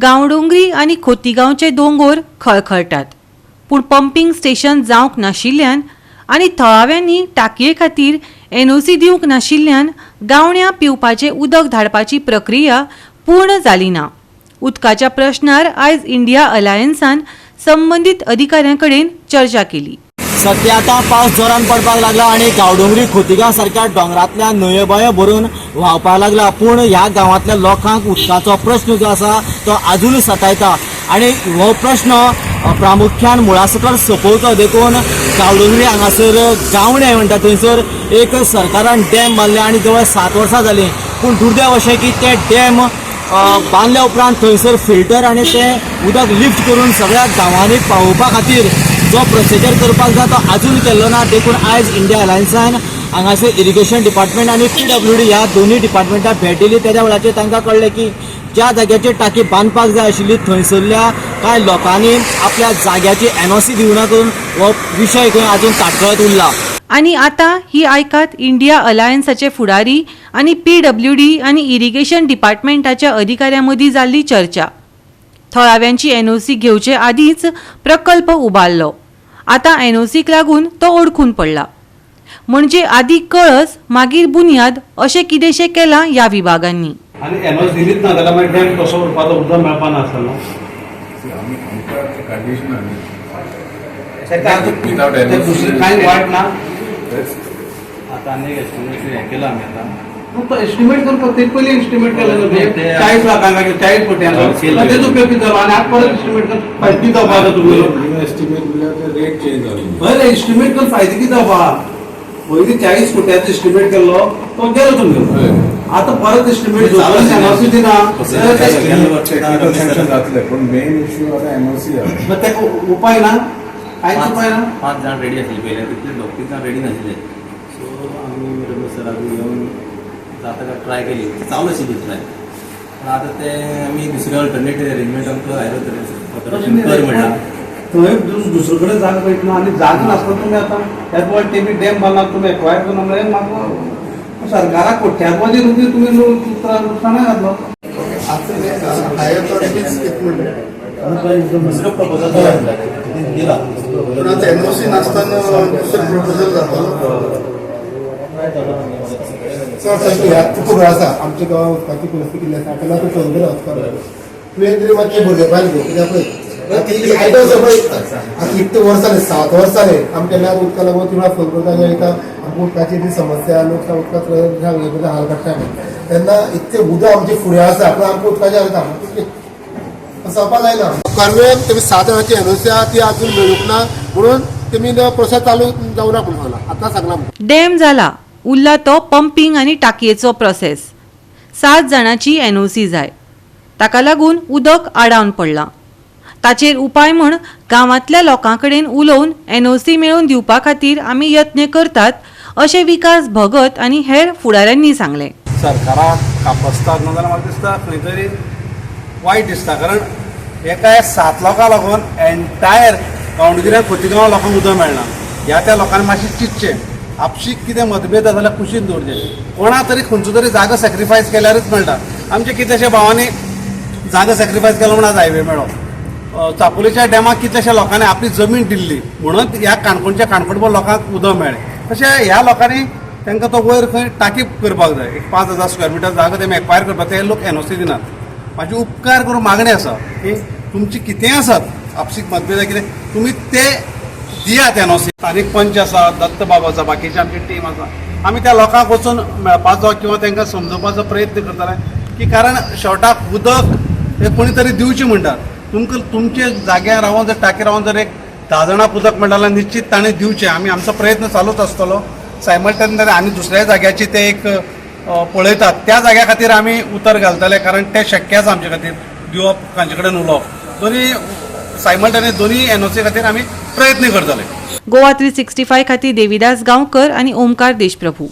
गांवडोंगरी आनी खोतीगांवचे दोंगर खळखळटात, पूण पंपिंग स्टेशन जावंक नाशिल्ल्यान आनी थळाव्यांनी टाकये खातीर एनओसी दिवंक नाशिल्ल्यान गावण्या पिवपाचें उदक धाडपाची प्रक्रिया पूर्ण जाली ना. उदकाच्या प्रश्नार आयज इंडिया अलायन्सान संबंधीत अधिकाऱ्यांकडेन चर्चा केली. सध्या आता पावस जोरान पडपाक लागला आणि गांवडोंगरी खोतीगांव सारख्या डोंगरांतल्या न्हंयो बायो भरून व्हांवपाक लागला. पूण ह्या गांवांतल्या लोकांक उदकाचो प्रश्न जो आसा तो आजूनय सतायता आणि हो प्रश्न प्रामुख्यान मुळासकल सोंपोवचो देखून गांवडोंगरी हांगासर गावणे म्हणटा थंयसर एक सरकारान डॅम बांदले आणि जवळ 7 वर्सां जालीं. पूण दुर्दैव अशें की ते डॅम बांदल्या उपरांत थंयसर फिल्टर आणि ते उदक लिफ्ट करून सगळ्या गांवांनी पावोवपा खातीर जो प्रोसिजर करपाक जाय तो आजून केल्लो ना. देखून आयज इंडिया अलायन्सान हांगासर इरिगेशन डिपार्टमेंट आणि PWD ह्या दोनूय डिपार्टमेंटाक भेट दिली. तेच्या वेळाचेर तांकां कळ्ळें की ज्या जाग्याचेर टाकी बांदपाक जाय आशिल्ली थंयसरल्या कांय लोकांनी आपल्या जाग्याची NOC दिवना करून हो विशय खंय आजून ताटकळत उरला. आणि आता ही आयकात इंडिया अलायन्साचे फुडारी आणि PWD आणि इरिगेशन डिपार्टमेंटाच्या अधिकाऱ्यां मदीं जाल्ली चर्चा. थळाव्यांची NOC घेवचे आदींच प्रकल्प उबारलो. आता NOCक लागून तो ओडखून पडला. म्हणजे आदी कळस मागीर बुनियाद अशें कितेंशें केलां ह्या विभागांनी. आणि NOC दिलीच ना जाल्यार मागीर डॅम कसो उरपाचो उदक मेळपा नासलो. दुसरें कांय वायट ना. आता आनी हें केलां आमी आतां तो एस्टिमेट करपाक ते पयलीं एस्टिमेट केलें 40 लाखांक 40 कोट्यांचो तेजो उपयोग जालो आणि आज परत एस्टिमेट कर फायदो कितें जावपा तुमी एस्टिमेट म्हळ्यार रेट चेंज जाली. बरें एस्टिमेट कर फायदो कितें जावपा पयलीं 40 कोट्यांचो एस्टिमेट केल्लो तो गेलो तुमी आता परत एस्टिमेट NOC दिना जातले पण मेन इश्यू आता NOC आहे. मग तेका उपाय ना कांयच उपाय ना. 5 जाण रेडी आसले पयले तितले दोग जाण रेडी नाशिल्ले. सो आमी सर आमी येवन जाता काय ट्राय केली चालू आशिल्ली ट्राय. पण आता ते आमी दुसरे अल्टरनेटीव अरेंजमेंट आमकां आयलो कर म्हणटा थंय दुसरे कडेन जागा पळयतना आनी जागा नासता तुमी आतां त्याच वेळ ते बी डॅम बांदला तुमी एक्वायर करून म्हणल्यार म्हाका सरकाराक कोट्यांवधी रुपये तुमी लुकसाणा घातलो. दुसरो प्रपोजल दिला NOC नासतना दुसरो प्रपोजल जाता. खूप आसा आमच्या गांवांत उदकाची परिस्थिती कितली आसा तेन्ना तूं चलतलो वचपाक तुवें तरी मातशें भुरगेपण घेवं कित्याक पळय आयदो पळय कितले वर्सां जाले 7 वर्सां जाले आमी केन्ना उदका लागून तुला फोन करता वयता आमकां उदकाची जी समस्या लोक उदकाचो वेगवेगळे हाल काडटा तेन्ना इतलें उदक आमचे फुडें आसा पूण आमकां उदकाचें हाल जावपा जायना. गव्हर्मेंट तेमी 7 वर्सांची NOC आहा ती आजून मेळूंक ना म्हणून तेमी प्रोसेस चालू जावना म्हणून सांगला आतां सांगला. डॅम जाला, उरला तो पंपिंग आणि टाकयेचो प्रोसेस. 7 जाणांची NOC जाय, ताका लागून उदक आडावन पडलां. ताचेर उपाय म्हण गांवांतल्या लोकां कडेन उलोवन NOC मेळोवन दिवपा खातीर आमी यत्न करतात अशें विकास भगत आनी हेर फुडाऱ्यांनी सांगलें. सरकाराक कापसतात ना जाल्यार म्हाका दिसता खंय तरी वायट दिसता. कारण एका 7 लोकांक लागून एंटायर गांवडोंगरी खोतीगांव लोकांक उदक मेळना. ह्या त्या लोकांनी मातशें चिंतचें. आपशीक कितें मतभेद आसा जाल्यार कुशीन दवरचें. कोणा तरी खंयचो तरी जागो सॅक्रिफायस केल्यारच मेळटा. आमचे कितलेशे भावांनी जागो सॅक्रिफायस केलो म्हणून आज हायवे मेळ्ळो. चापोलीच्या डॅमाक कितलेशे लोकांनी आपली जमीन दिल्ली म्हणून ह्या काणकोणच्या काणकोणभर लोकांक उदक मेळ्ळें. तशें ह्या लोकांनी तांकां तो वयर खंय टाकी करपाक जाय. एक 5000 स्क्वेअर मिटर जागो तेमी एक्वायर करपाक ते लोक NOC दिनात. म्हाजी उपकार करून मागणी आसा की तुमची कितेंय आसात आपशीक मतभेद कितें तुमी ते दियात NOC. स्थानीक पंच आसा, दत्त बाब आसा, बाकीची आमची टीम आसा. आमी त्या लोकांक वचून मेळपाचो किंवा तांकां समजोवपाचो प्रयत्न करतले की कारण शेवटाक उदक हे कोणी तरी दिवचें म्हणटात. तुमकां तुमचे जाग्यार रावन जर टाकी रावन जर एक 10 जाणांक उदक मेळटा जाल्यार निश्चित ताणें दिवचें. आमी आमचो प्रयत्न चालूच आसतलो. सायमल्टेनियसली आनी दुसऱ्या जाग्याची ते एक पळयतात त्या जाग्या खातीर आमी उतर घालतले कारण ते शक्य आसा आमचे खातीर दिवप तांचे कडेन उलोवप. दोनी सायमल्टेनियस दोनी NOC खातीर आमी प्रयत्न करतले. गोवा 365 खातीर देविदास गांवकर आनी ओमकार देशप्रभू.